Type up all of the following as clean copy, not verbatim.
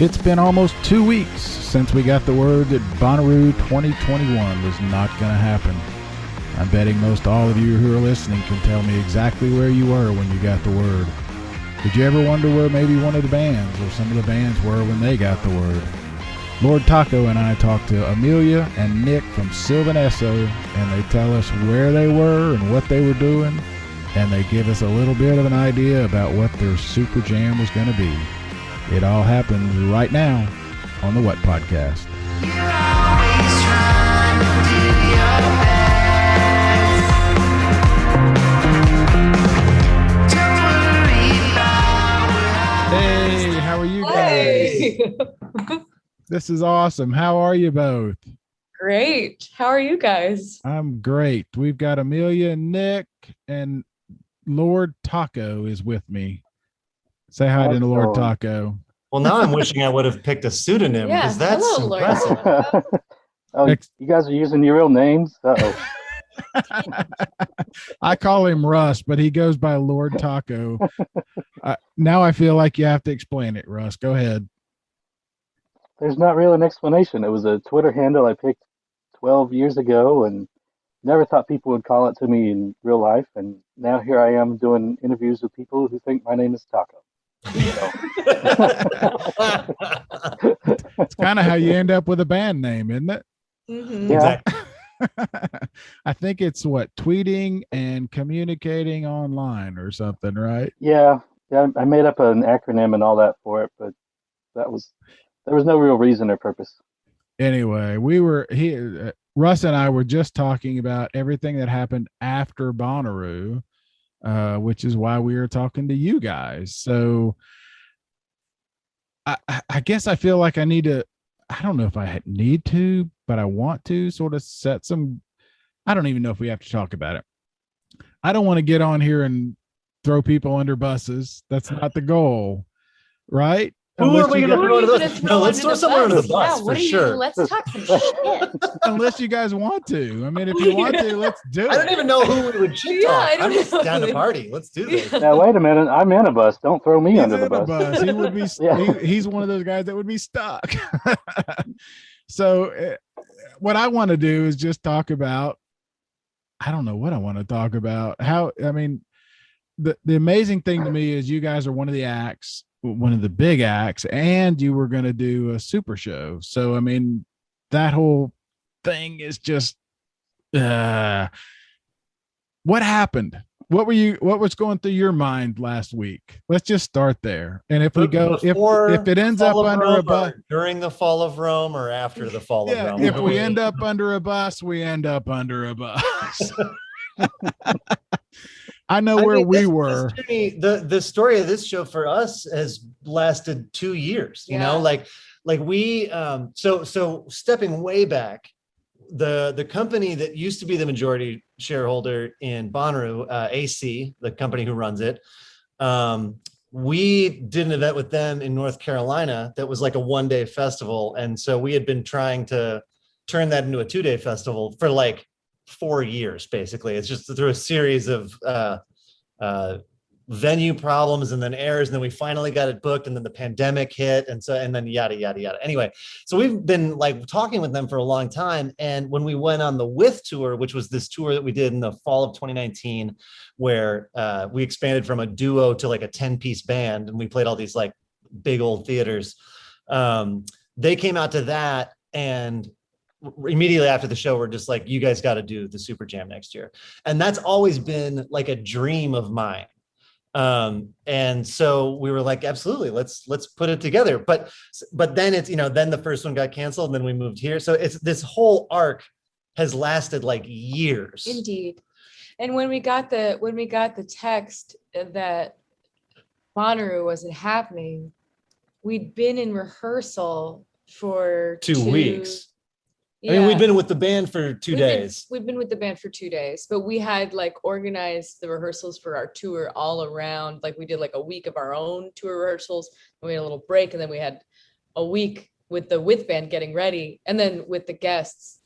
It's been almost 2 weeks since we got the word that Bonnaroo 2021 was not going to happen. I'm betting most all of you who are listening can tell me exactly where you were when you got the word. Did you ever wonder where maybe one of the bands or some of the bands were when they got the word? Lord Taco and I talked to Amelia and Nick from Sylvan Esso, and they tell us where they were and what they were doing, and they give us a little bit of an idea about what their Superjam was going to be. It all happens right now on the What Podcast. Hey, how are you guys? Hey. This is awesome. How are you both? Great. How are you guys? I'm great. We've got Amelia and Nick, and Lord Taco is with me. Say hi to Lord Taco. Well, now I'm wishing I would have picked a pseudonym because that's hello, impressive. Oh, you guys are using your real names? Uh-oh. I call him Russ, but he goes by Lord Taco. Now I feel like you have to explain it, Russ. Go ahead. There's not really an explanation. It was a Twitter handle I picked 12 years ago and never thought people would call it to me in real life. And now here I am doing interviews with people who think my name is Taco. It's kind of how you end up with a band name, isn't it? Mm-hmm. Yeah. Exactly. I think it's tweeting and communicating online or something, right? Yeah. I made up an acronym and all that for it, but there was no real reason or purpose. Anyway, we were here. Russ and I were just talking about everything that happened after Bonnaroo, which is why we were talking to you guys. So I guess I feel like I need to, I don't know if I need to, but I want to sort of set some, I don't even know if we have to talk about it. I don't want to get on here and throw people under buses. That's not the goal, right? Who are we going to throw under the bus? No, let's throw someone under the bus for sure. Let's talk some shit. Unless you guys want to. I mean, if you want to, let's do it. I don't even know who we would shit talk. I don't I'm just know. down to party. Let's do this. Now, wait a minute. I'm in a bus. Don't throw me under the bus. He would be. Yeah. He's one of those guys that would be stuck. So what I want to do is just talk about, I don't know what I want to talk about. The amazing thing to me is you guys are one of the big acts, and you were going to do a super show. So, I mean, that whole thing is just, what happened? What was going through your mind last week? Let's just start there. And if we go, if it ends up under a bus, during the fall of Rome or after the fall of Rome, if we end up under a bus, we end up under a bus. I know where we were. The story of this show for us has lasted 2 years, you know, like we, so stepping way back, the company that used to be the majority shareholder in Bonnaroo, AC, the company who runs it, we did an event with them in North Carolina that was like a one-day festival. And so we had been trying to turn that into a 2-day festival for like 4 years, basically. It's just through a series of venue problems and then errors, and then we finally got it booked, and then the pandemic hit, and then yada yada yada. Anyway, so we've been like talking with them for a long time, and when we went on the With tour, which was this tour that we did in the fall of 2019, where we expanded from a duo to like a 10-piece band, and we played all these like big old theaters. They came out to that, and immediately after the show, we're just like, you guys got to do the Superjam next year. And that's always been like a dream of mine. And so we were like, absolutely, let's put it together. But then it's, then the first one got canceled, and then we moved here. So it's this whole arc has lasted like years. Indeed. And when we got the text that Bonnaroo wasn't happening, we'd been in rehearsal for 2 weeks. I mean, we've been with the band for 2 days. We've been with the band for 2 days, but we had like organized the rehearsals for our tour all around. Like we did like a week of our own tour rehearsals, and we had a little break, and then we had a week with the With band getting ready, and then with the guests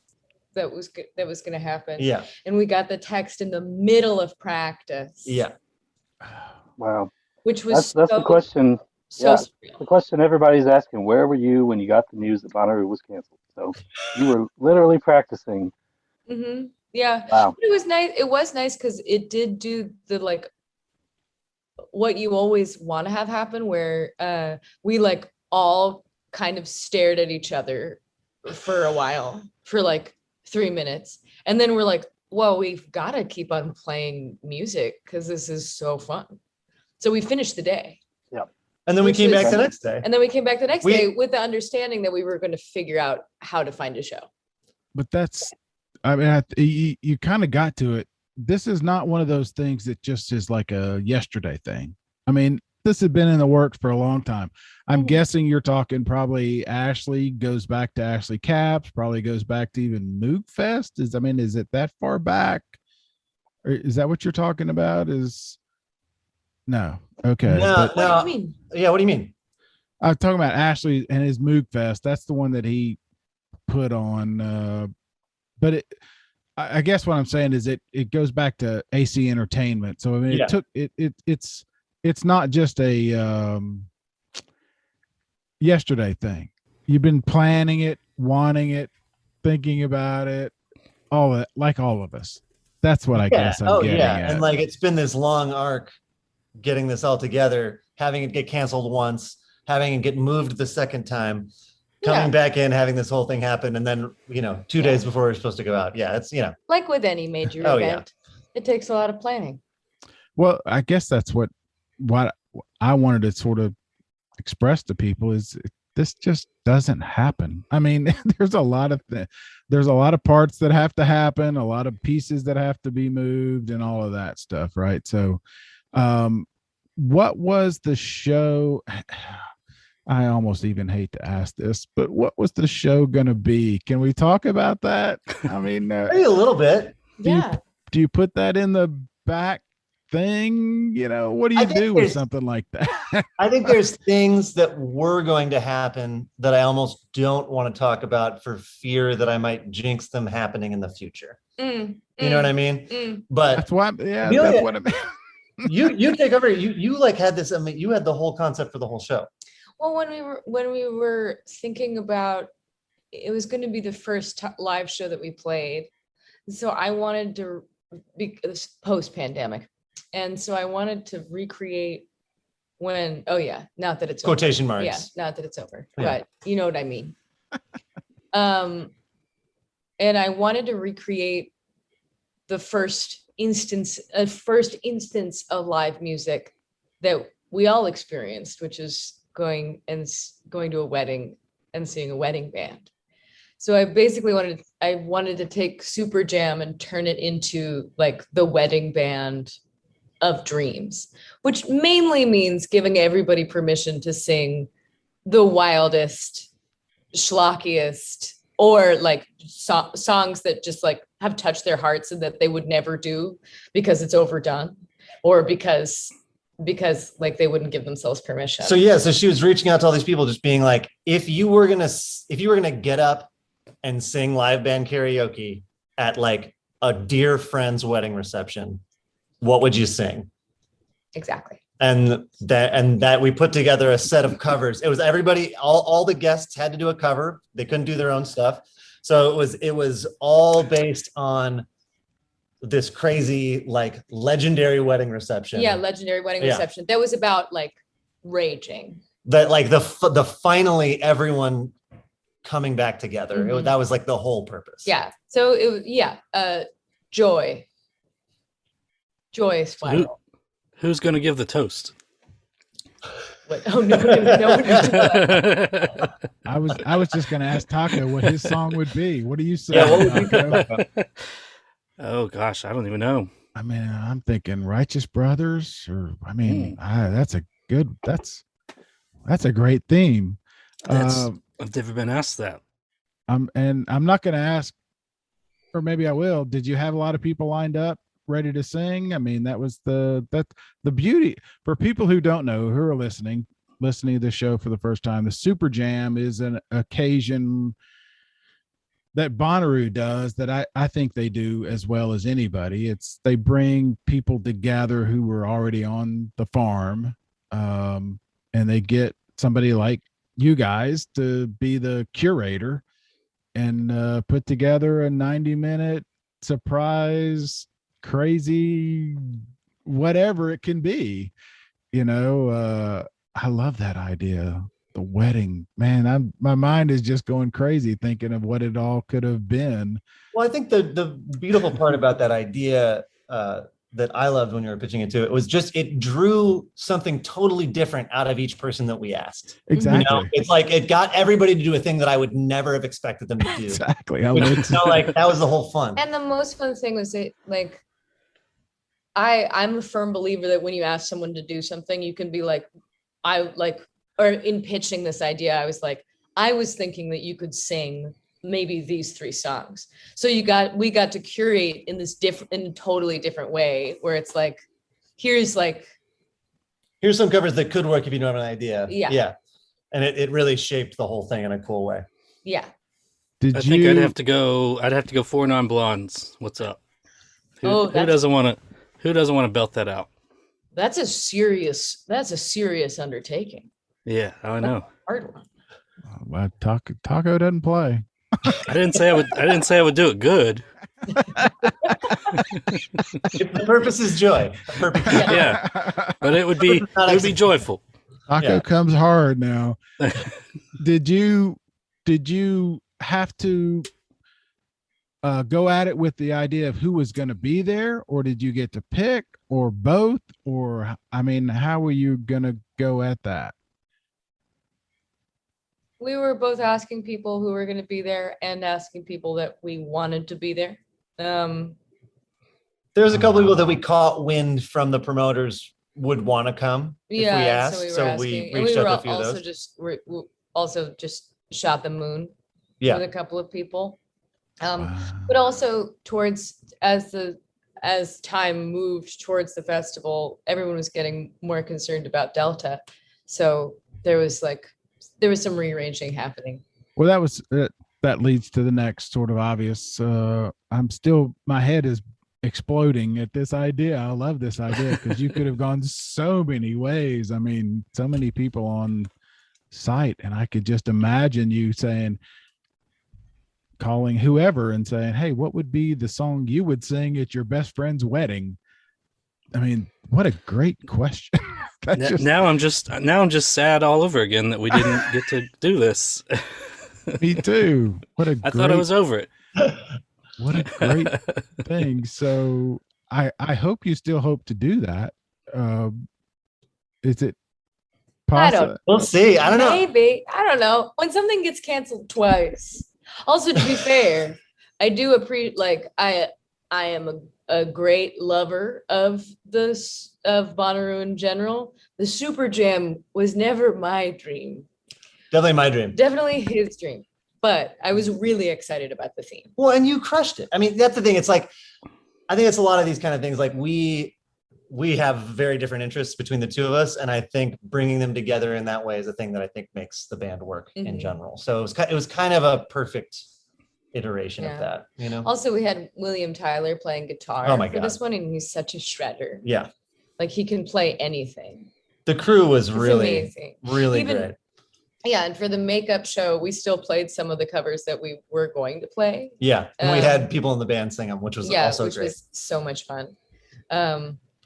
that was going to happen. Yeah. And we got the text in the middle of practice. Yeah. Wow. Which was that's the question. So Yeah. surreal. The question everybody's asking: where were you when you got the news that Bonnaroo was canceled? So you were literally practicing. Yeah. Wow. But it was nice. It was nice because it did do the like what you always want to have happen, where we like all kind of stared at each other for a while, for like 3 minutes, and then we're like, well, we've got to keep on playing music because this is so fun. So we finished the day. And then we Which came back was- the next day. And then we came back the next We- day with the understanding that we were going to figure out how to find a show. But that's, I mean, you kind of got to it. This is not one of those things that just is like a yesterday thing. I mean, this had been in the works for a long time. I'm guessing you're talking probably Ashley goes back to Ashley Caps, probably goes back to even Moog Fest. Is it that far back? Or is that what you're talking about? No. Okay. No, But What do you mean? Yeah, what do you mean? I'm talking about Ashley and his Moog Fest. That's the one that he put on. But I guess what I'm saying is it goes back to AC Entertainment. So I mean, it's not just a yesterday thing. You've been planning it, wanting it, thinking about it, all that, like all of us. That's what I guess I'm getting at. And like it's been this long arc getting this all together, having it get canceled once, having it get moved the second time, coming back in, having this whole thing happen, and then 2 days before we're supposed to go out. Yeah, it's Like with any major event, it takes a lot of planning. Well, I guess that's what I wanted to sort of express to people is this just doesn't happen. I mean, there's a lot of parts that have to happen, a lot of pieces that have to be moved, and all of that stuff, right? So, what was the show? I almost even hate to ask this, but what was the show going to be? Can we talk about that? I mean, maybe a little bit. Do you put that in the back thing? What do you do with something like that? I think there's things that were going to happen that I almost don't want to talk about for fear that I might jinx them happening in the future. You know what I mean? But that's why, Amelia, that's what I mean. you take over. You like had this. I mean, you had the whole concept for the whole show. Well, when we were thinking about it was going to be the first live show that we played, so I wanted to be post-pandemic, and so I wanted to recreate when not that it's Quotation over. marks. Not that it's over, but you know what I mean. And I wanted to recreate the first instance of live music that we all experienced, which is going to a wedding and seeing a wedding band. So I basically wanted to take Superjam and turn it into like the wedding band of dreams, which mainly means giving everybody permission to sing the wildest, schlockiest, or like songs that just like have touched their hearts and that they would never do because it's overdone, or because like they wouldn't give themselves permission. So she was reaching out to all these people, just being like, if you were gonna get up and sing live band karaoke at like a dear friend's wedding reception, what would you sing? Exactly. And that we put together a set of covers. It was everybody, all the guests had to do a cover. They couldn't do their own stuff. So it was all based on this crazy, like legendary wedding reception. Yeah, legendary wedding reception. That was about like raging. That like the finally everyone coming back together. That was like the whole purpose. Yeah. So it was joyous final. Who's going to give the toast? What? Oh no! I was just going to ask Taco what his song would be. What do you say? Yeah, what would Taco? Oh gosh, I don't even know. I mean, I'm thinking Righteous Brothers, or I mean, that's a great theme. I've never been asked that. And I'm not going to ask, or maybe I will. Did you have a lot of people lined up ready to sing? I mean, that was the beauty for people who don't know, who are listening to the show for the first time. The Superjam is an occasion that Bonnaroo does that I think they do as well as anybody. They bring people together who were already on the farm, and and they get somebody like you guys to be the curator and put together a 90-minute surprise, crazy, whatever it can be. I love that idea. The wedding, man, my mind is just going crazy thinking of what it all could have been. Well, I think the beautiful part about that idea that I loved when you were pitching it to, it was just, it drew something totally different out of each person that we asked. Exactly. It's like, it got everybody to do a thing that I would never have expected them to do. Exactly. Like that was the whole fun. And the most fun thing was like, I'm a firm believer that when you ask someone to do something, you can be like, or in pitching this idea, I was thinking that you could sing maybe these 3 songs. So we got to curate in a totally different way, where it's like, here's some covers that could work if you don't have an idea. Yeah. And it really shaped the whole thing in a cool way. Yeah. I think I'd have to go 4 non-blondes. What's up? Who doesn't want to belt that out? That's a serious undertaking. Yeah, I know. Hard one. Well, Taco doesn't play. I didn't say I would do it good. If the purpose is joy. Perfect. Yeah. But it would be joyful. Taco comes hard now. Did you have to go at it with the idea of who was going to be there, or did you get to pick, or both? Or, how were you going to go at that? We were both asking people who were going to be there and asking people that we wanted to be there. There was a couple people that we caught wind from the promoters would want to come if we asked. So we reached out to a few of those. We also just shot the moon with a couple of people. But also as time moved towards the festival, everyone was getting more concerned about Delta. So there was some rearranging happening. Well, that leads to the next sort of obvious. My head is exploding at this idea. I love this idea because you could have gone so many ways. So many people on site, and I could just imagine you calling whoever and saying, hey, what would be the song you would sing at your best friend's wedding? What a great question. Now I'm just sad all over again that we didn't get to do this. Me too. I thought I was over it. What a great thing. So I hope you still hope to do that. Is it possible? We'll see. I don't know. Maybe. I don't know. When something gets canceled twice. Also, to be fair, I do appreciate, I am a great lover of Bonnaroo in general. The Superjam was never my dream. Definitely my dream. Definitely his dream. But I was really excited about the theme. Well, and you crushed it. That's the thing. It's like, I think it's a lot of these kind of things. Like we have very different interests between the two of us. And I think bringing them together in that way is a thing that I think makes the band work in general. So it was kind of a perfect iteration of that, Also, we had William Tyler playing guitar for this one, and he's such a shredder. Yeah. He can play anything. The crew was really amazing. Really great. Yeah, and for the makeup show, we still played some of the covers that we were going to play. Yeah, and we had people in the band sing them, which was also great. Which was so much fun.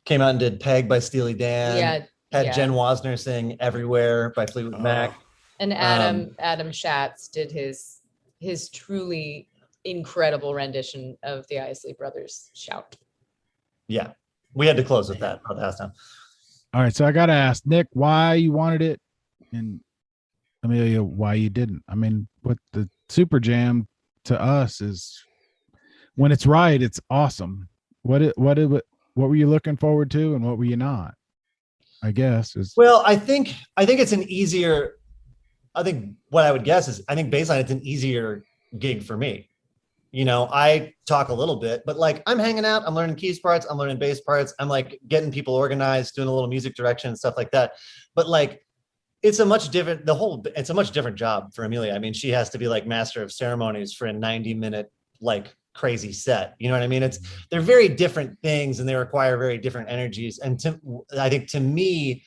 Came out and did Peg by Steely Dan. Yeah. Had Jen Wasner sing Everywhere by Fleetwood Mac. And Adam Schatz did his truly incredible rendition of the Isley Brothers' Shout. Yeah, we had to close with that for the last time. All right, so I got to ask Nick why you wanted it, and Amelia why you didn't. What the Superjam to us is, when it's right, it's awesome. What were you looking forward to, and what were you not? I guess is. Well, I think it's an easier. I think what I would guess is baseline it's an easier gig for me. I talk a little bit, but I'm hanging out, I'm learning keys parts, I'm learning bass parts, I'm getting people organized, doing a little music direction and stuff like that. But it's a much different job for Amelia. She has to be master of ceremonies for a 90-minute crazy set. You know what I mean? They're very different things and they require very different energies. And I think to me,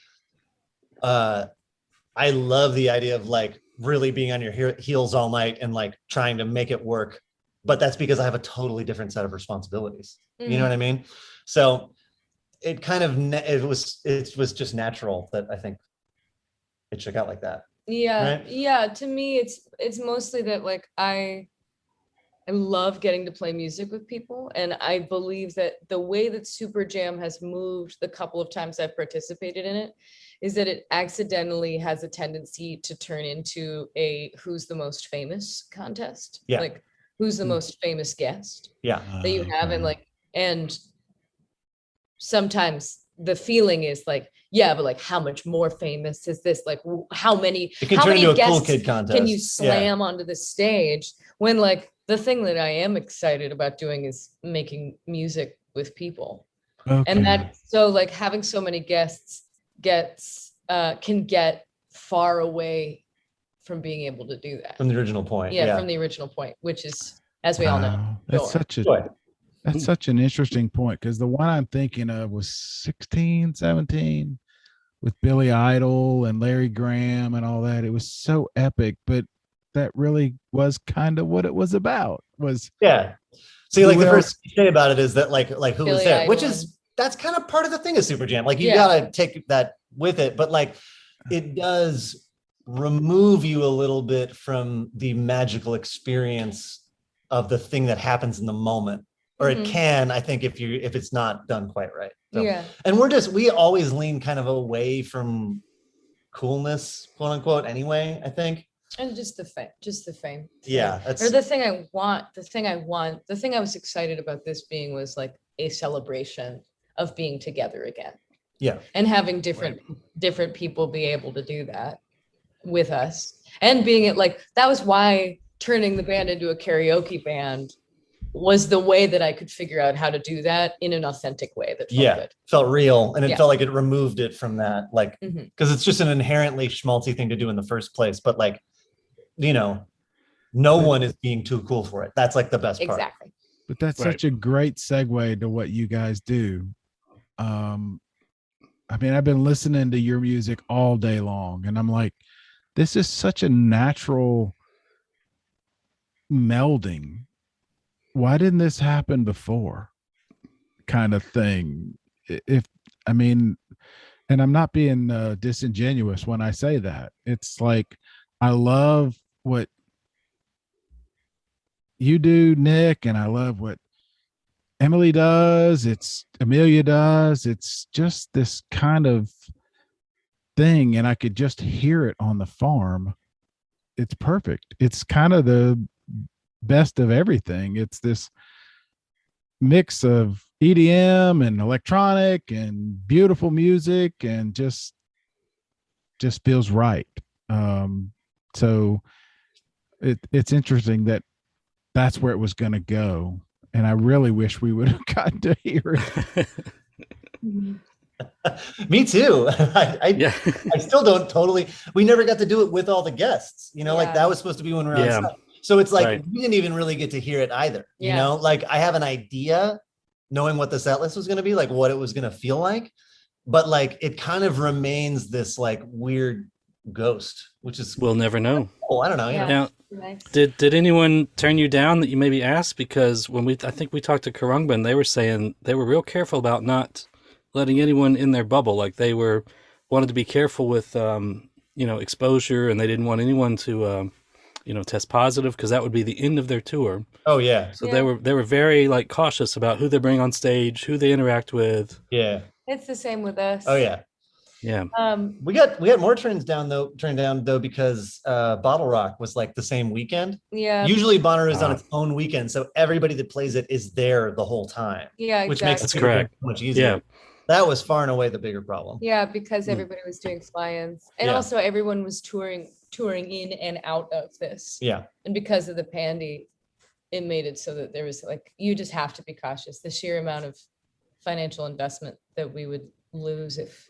I love the idea of like really being on your heels all night and like trying to make it work. But that's because I have a totally different set of responsibilities. You know what I mean? So it kind of, it was just natural that I think it shook out like that. Yeah. Right? Yeah. To me, it's mostly that like I love getting to play music with people. And I believe that the way that Superjam has moved the couple of times I've participated in it is that it accidentally has a tendency to turn into a who's the most famous contest. Yeah. Like who's the most famous guest Yeah. that you have. And like, and sometimes the feeling is like, yeah, but like how much more famous is this? Like how many cool kid contest. Can you slam onto the stage when like the thing that I am excited about doing is making music with people. Okay. And that, so like having so many guests can get far away from being able to do that. From the original point. Yeah. From the original point, which is, as we all know. That's such an interesting point, because the one I'm thinking of was 16, 17 with Billy Idol and Larry Graham and all that. It was so epic, but that really was kind of what it was about. See, like the first thing to say about it is that like who Billy was there, Idol, that's kind of part of the thing of Superjam. Like you gotta take that with it, but like it does remove you a little bit from the magical experience of the thing that happens in the moment. Or it can, I think, if it's not done quite right. So, and we always lean kind of away from coolness, quote unquote, anyway, I think. And just the fame. Yeah. Or the thing I was excited about this being was like a celebration of being together again. Yeah. And having different people be able to do that with us. And being it like, that was why turning the band into a karaoke band was the way that I could figure out how to do that in an authentic way that felt good. Felt real. And it felt like it removed it from that, like, because it's just an inherently schmaltzy thing to do in the first place. But like, no one is being too cool for it. That's like the best part. Exactly. But that's such a great segue to what you guys do. I mean, I've been listening to your music all day long, and I'm like, this is such a natural melding. Why didn't this happen before? Kind of thing. And I'm not being disingenuous when I say that. It's like, I love what you do, Nick, and I love what Emily does. Amelia does. It's just this kind of thing, and I could just hear it on the farm. It's perfect. It's kind of the best of everything. It's this mix of EDM and electronic and beautiful music, and just feels right. So it's interesting that that's where it was going to go, and I really wish we would have gotten to hear it. Me too. I still don't totally. We never got to do it with all the guests. Like that was supposed to be when we were on set. So it's like we didn't even really get to hear it either. Like I have an idea, knowing what the set list was going to be, like what it was going to feel like, but like it kind of remains this like weird ghost, which is we'll never know. Oh, I don't know. Now, did anyone turn you down that you maybe asked? Because when I think we talked to Karungban, they were saying they were real careful about not letting anyone in their bubble. Like they wanted to be careful with exposure, and they didn't want anyone to test positive, because that would be the end of their tour. Oh yeah. So they were very like cautious about who they bring on stage, who they interact with. Yeah. It's the same with us. Oh yeah. Yeah. We got more turned down though because Bottle Rock was like the same weekend. Yeah. Usually Bonnaroo is on its own weekend, so everybody that plays it is there the whole time. Yeah, which makes it correct. much easier. Yeah. That was far and away the bigger problem. Yeah, because everybody was doing fly-ins, and also everyone was touring in and out of this. Yeah. And because of the pandy, it made it so that there was like, you just have to be cautious. The sheer amount of financial investment that we would lose if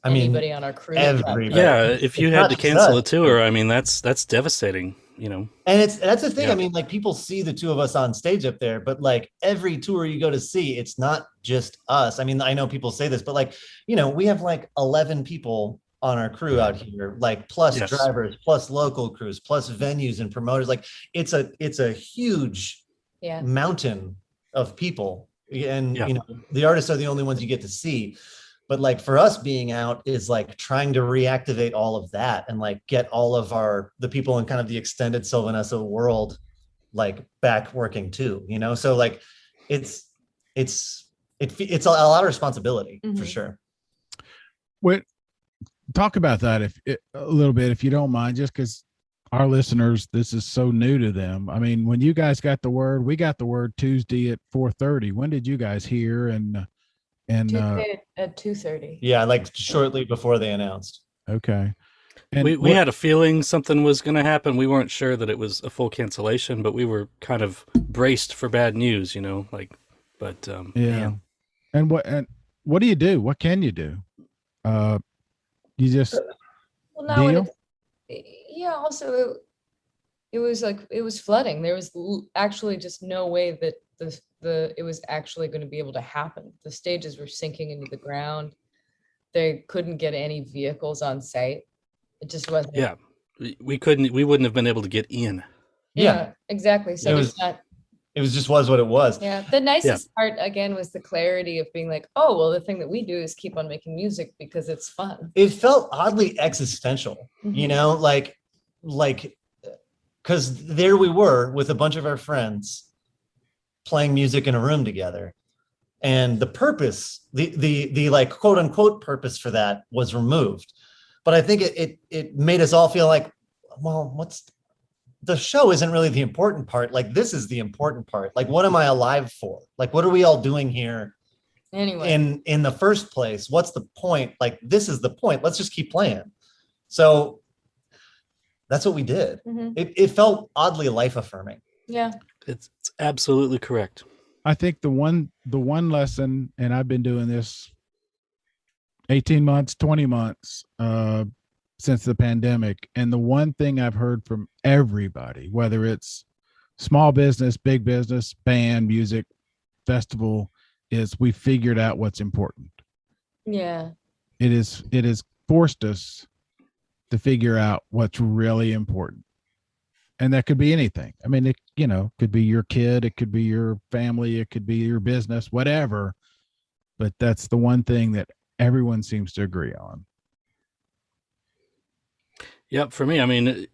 anybody on our crew. If you had to cancel a tour, I mean, that's devastating, And that's the thing. I mean, like people see the two of us on stage up there, but like every tour you go to see, it's not just us. I mean, I know people say this, but like, we have like 11 people on our crew out here, like plus Yes. drivers, plus local crews, plus venues and promoters. Like it's a huge Yeah. mountain of people, and Yeah. you know, the artists are the only ones you get to see. But like for us being out is like trying to reactivate all of that and like get all of the people in kind of the extended Sylvan Esso world like back working too, you know? So like it's a lot of responsibility for Mhm. sure. What talk about that a little bit, if you don't mind, just because our listeners, this is so new to them. I mean, when you guys got the word, we got the word Tuesday at 4:30. When did you guys hear? And Tuesday at 2:30. Yeah, like shortly before they announced. okay. And We had a feeling something was going to happen. We weren't sure that it was a full cancellation, but we were kind of braced for bad news, you know, like, but yeah. man. And what do you do? What can you do? You just Well, now when deal? yeah, also it was like it was flooding. There was actually just no way that it was actually going to be able to happen. The stages were sinking into the ground. They couldn't get any vehicles on site. It just wasn't. Yeah, we wouldn't have been able to get in. Yeah, exactly. So It there's was- not. It was just was what it was. Yeah, the nicest part again was the clarity of being like, oh, well, the thing that we do is keep on making music because it's fun. It felt oddly existential, you Mhm. know, like because there we were with a bunch of our friends playing music in a room together, and the purpose, the like quote unquote purpose for that was removed. But I think it made us all feel like, well, the show isn't really the important part. Like this is the important part. Like what am I alive for? Like what are we all doing here Anyway, in the first place? What's the point? Like this is the point. Let's just keep playing. So that's what we did. Mhm. It felt oddly life affirming. Yeah. It's absolutely correct. I think the one lesson, and I've been doing this 18 months, 20 months, since the pandemic. And the one thing I've heard from everybody, whether it's small business, big business, band, music, festival, is we figured out what's important. Yeah. It is forced us to figure out what's really important. And that could be anything. I mean, it, you know, could be your kid, it could be your family, it could be your business, whatever. But that's the one thing that everyone seems to agree on. Yep. For me, I mean,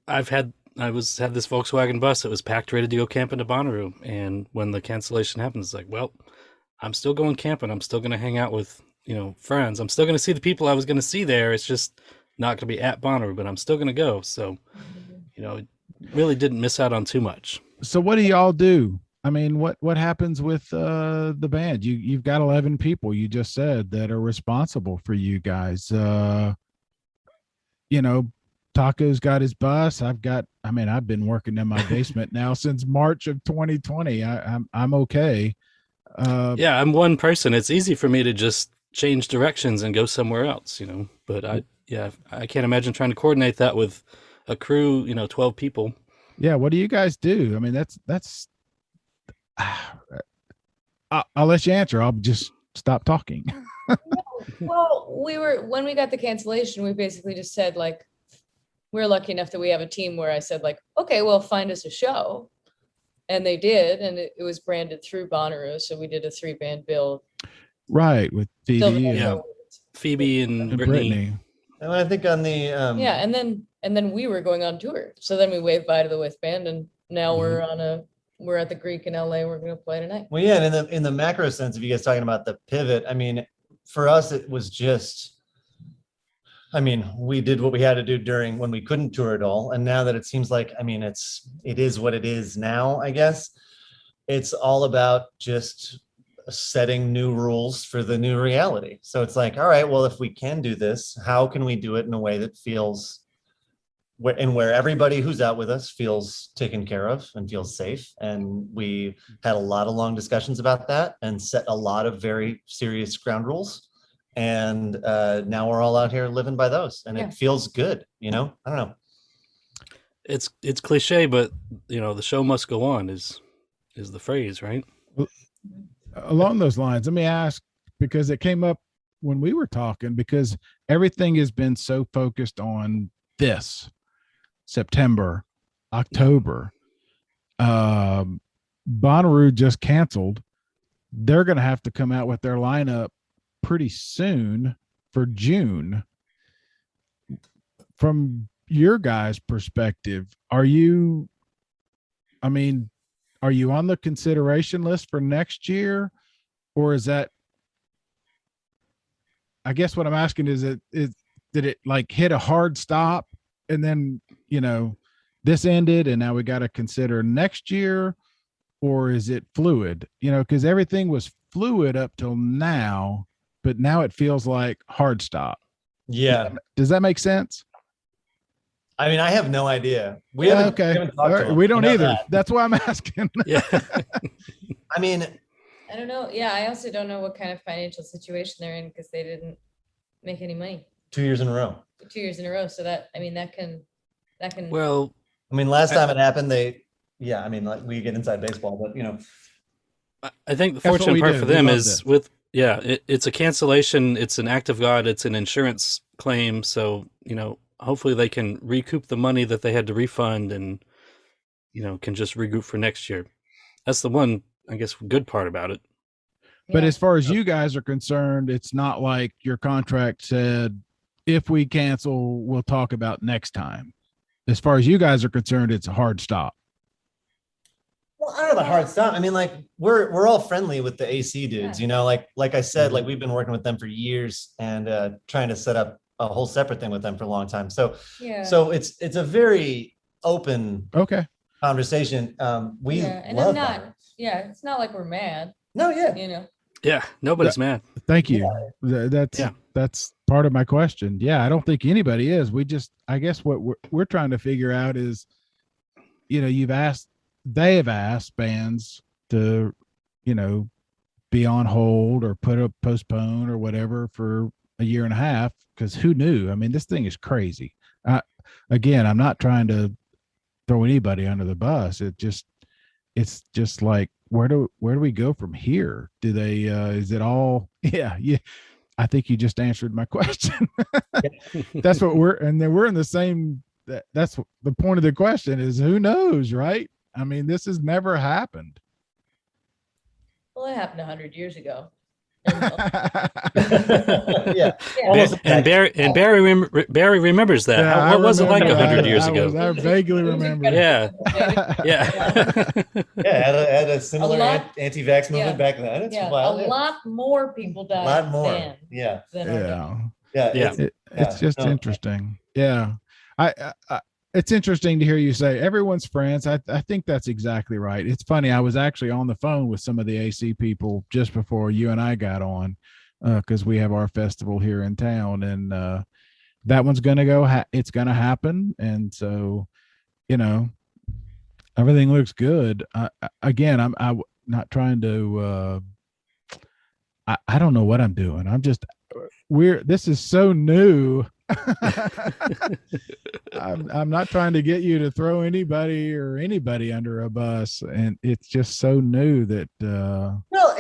had this Volkswagen bus that was packed ready to go camping to Bonnaroo, and when the cancellation happened, it's like, well, I'm still going camping. I'm still going to hang out with, you know, friends. I'm still going to see the people I was going to see there. It's just not going to be at Bonnaroo, but I'm still going to go. So, you know, really didn't miss out on too much. So what do y'all do? I mean, what happens with the band? You've got 11 people, you just said, that are responsible for you guys. You know, Taco's got his bus. I've been working in my basement now since March of 2020. I'm okay. Yeah, I'm one person. It's easy for me to just change directions and go somewhere else, you know. But I can't imagine trying to coordinate that with a crew, you know, 12 people. Yeah, what do you guys do? I mean, that's I'll let you answer. I'll just stop talking. Well, when we got the cancellation, we basically just said like, we're lucky enough that we have a team where I said like, okay, well, find us a show. And they did, and it was branded through Bonnaroo. So we did a 3-band bill. Right, with Phoebe Sylvan and, Esso. Phoebe and and Brittany. Brittany. And I think on the Yeah, and then we were going on tour. So then we waved bye to the With band, and now we're at the Greek in LA. We're going to play tonight. well, yeah, and in the macro sense, if you guys talking about the pivot, I mean, for us, it was just, I mean, we did what we had to do during when we couldn't tour at all. And now that it seems like, I mean, it is what it is now, I guess. It's all about just setting new rules for the new reality. So it's like, all right, well, if we can do this, how can we do it in a way that feels where everybody who's out with us feels taken care of and feels safe? And we had a lot of long discussions about that and set a lot of very serious ground rules. And now we're all out here living by those, and it feels good, you know. I don't know. It's cliche, but you know, the show must go on is the phrase, right? Along those lines, let me ask, because it came up when we were talking, because everything has been so focused on this September, October. Bonnaroo just canceled. They're going to have to come out with their lineup pretty soon for June. From your guys' perspective, are you on the consideration list for next year, or is that, I guess what I'm asking is did it like hit a hard stop and then, this ended and now we got to consider next year, or is it fluid? Because everything was fluid up till now, but now it feels like hard stop. Yeah. Does that make sense? I mean, I have no idea. We haven't talked to them. We don't either. That's why I'm asking. Yeah. I mean, I don't know. Yeah, I also don't know what kind of financial situation they're in because they didn't make any money 2 years in a row. 2 years in a row. So that can. Well, I mean, last time it happened, like we get inside baseball, but I think the That's what fortunate we part do. for We them love is this. it's a cancellation. It's an act of God. It's an insurance claim. So, hopefully they can recoup the money that they had to refund and, can just regroup for next year. That's the one, I guess, good part about it. But Yeah. as far as you guys are concerned, it's not like your contract said, if we cancel, we'll talk about next time. As far as you guys are concerned, it's a hard stop. well, I don't know about hard stop. I mean, like we're all friendly with the AC dudes, like I said, like we've been working with them for years and trying to set up a whole separate thing with them for a long time. So it's a very open Okay. conversation. We and love I'm not. Bonnaroo. Yeah, it's not like we're mad. No, yeah. Yeah. Nobody's mad. Thank you. That's part of my question. Yeah, I don't think anybody is. I guess what we're trying to figure out is, they have asked bands to, be on hold or postpone or whatever for a year and a half, because who knew? I mean, this thing is crazy. Again, I'm not trying to throw anybody under the bus. It's just like, where do we go from here? Do they, is it all, yeah. I think you just answered my question. That's what we're in the same, that's the point of the question is, who knows, right? I mean, this has never happened. Well, it happened 100 years ago. Yeah. And Barry remembers that. Yeah, What was it like remember 100 that. years ago? I vaguely remember. Yeah. Yeah. Yeah, had a similar anti-vax movement Yeah. back then. It's Yeah, wild. a lot more people A died. lot more. Then Yeah. than are now. Yeah. Yeah. It's just No. interesting. Yeah. I it's interesting to hear you say everyone's friends. I think that's exactly right. It's funny. I was actually on the phone with some of the AC people just before you and I got on, because we have our festival here in town, and that one's going to go. It's going to happen. And so, everything looks good. Again, I'm not trying to, I don't know what I'm doing. This is so new. I'm not trying to get you to throw anybody under a bus, and it's just so new that Well,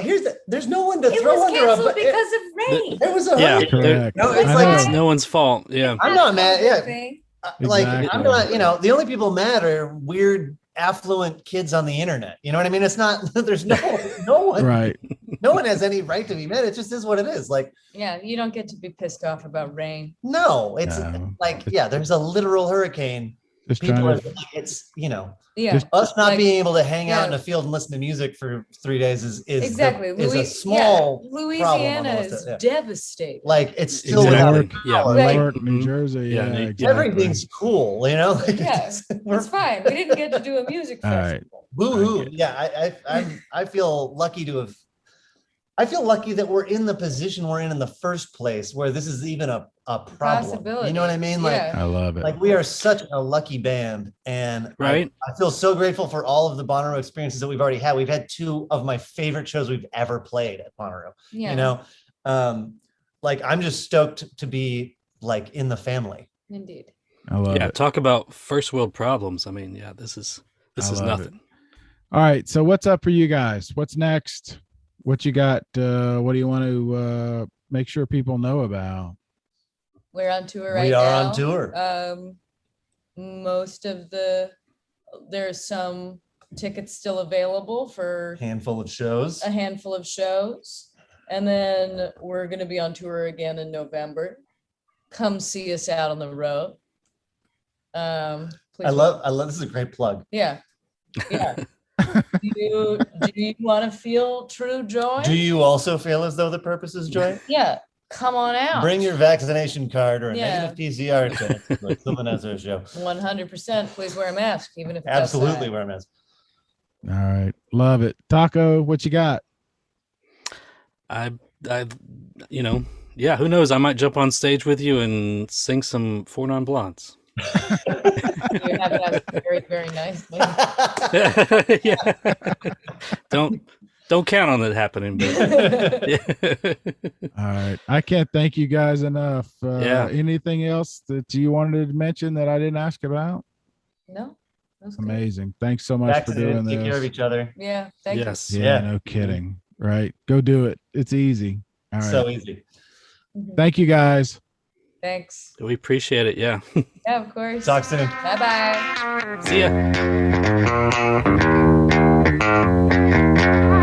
there's no one to It throw was under a canceled bus. because of rain. It was a Yeah. hurricane. correct. No, it's I like- know. It's no one's fault. Yeah. I'm not mad. Yeah. Thing. Like Exactly. I'm not, the only people mad are weird, affluent kids on the internet. You know what I mean? It's not, there's no one, right. no one has any right to be mad. It just is what it is. Like, Yeah, you don't get to be pissed off about rain. no, it's No. like, yeah, there's a literal hurricane. Just People trying are, to it's, Yeah, Just- us not Like, being able to hang out yeah. in a field and listen to music for 3 days is exactly. is a small problem on Louisiana the list is of- devastated. like it's still Exactly. without Yeah. power. New Right. York, New Mhm. Jersey. Yeah, Yeah, New- exactly. Everything's cool, Like, Yeah, we're it's fine. We didn't get to do a music All right. festival. woo-hoo. Yeah, I feel lucky to have. I feel lucky that we're in the position we're in the first place, where this is even a problem. Possibility. You know what I mean? Like, Yeah. I love it. like we are such a lucky band, and Right. I feel so grateful for all of the Bonnaroo experiences that we've already had. We've had 2 of my favorite shows we've ever played at Bonnaroo. Yeah, Like I'm just stoked to be like in the family. indeed. I love Yeah. it. Talk about first world problems. I mean, yeah, this is I love nothing. All right. So what's up for you guys? What's next? what you got? What do you want to make sure people know about? We're on tour right now. We are on tour. There's some tickets still available for Handful of shows. a handful of shows. And then we're going to be on tour again in November. Come see us out on the road. I love this is a great plug. Yeah. Do you want to feel true joy? Do you also feel as though the purpose is joy? Yeah. Come on out. Bring your vaccination card or a Yeah. negative PCR test to the Sylvan Esso show. 100%. Please wear a mask, even if it's Absolutely outside. wear a mask. All right. Love it. Taco, what you got? Who knows? I might jump on stage with you and sing some Four Non Blondes. You have that very, very nicely. Yeah. Don't count on it happening. But All right. I can't thank you guys enough. Yeah. Anything else that you wanted to mention that I didn't ask about? No. That's good. Amazing. Thanks so much for doing Vaccinated, take care of this. each other. Yeah. Thank yes. Yeah, Yeah. no kidding. Right. Go do it. It's easy. All right. So easy. you. Thank you guys. Thanks. We appreciate it. Yeah. Yeah, of course. Talk soon. Bye-bye. See ya.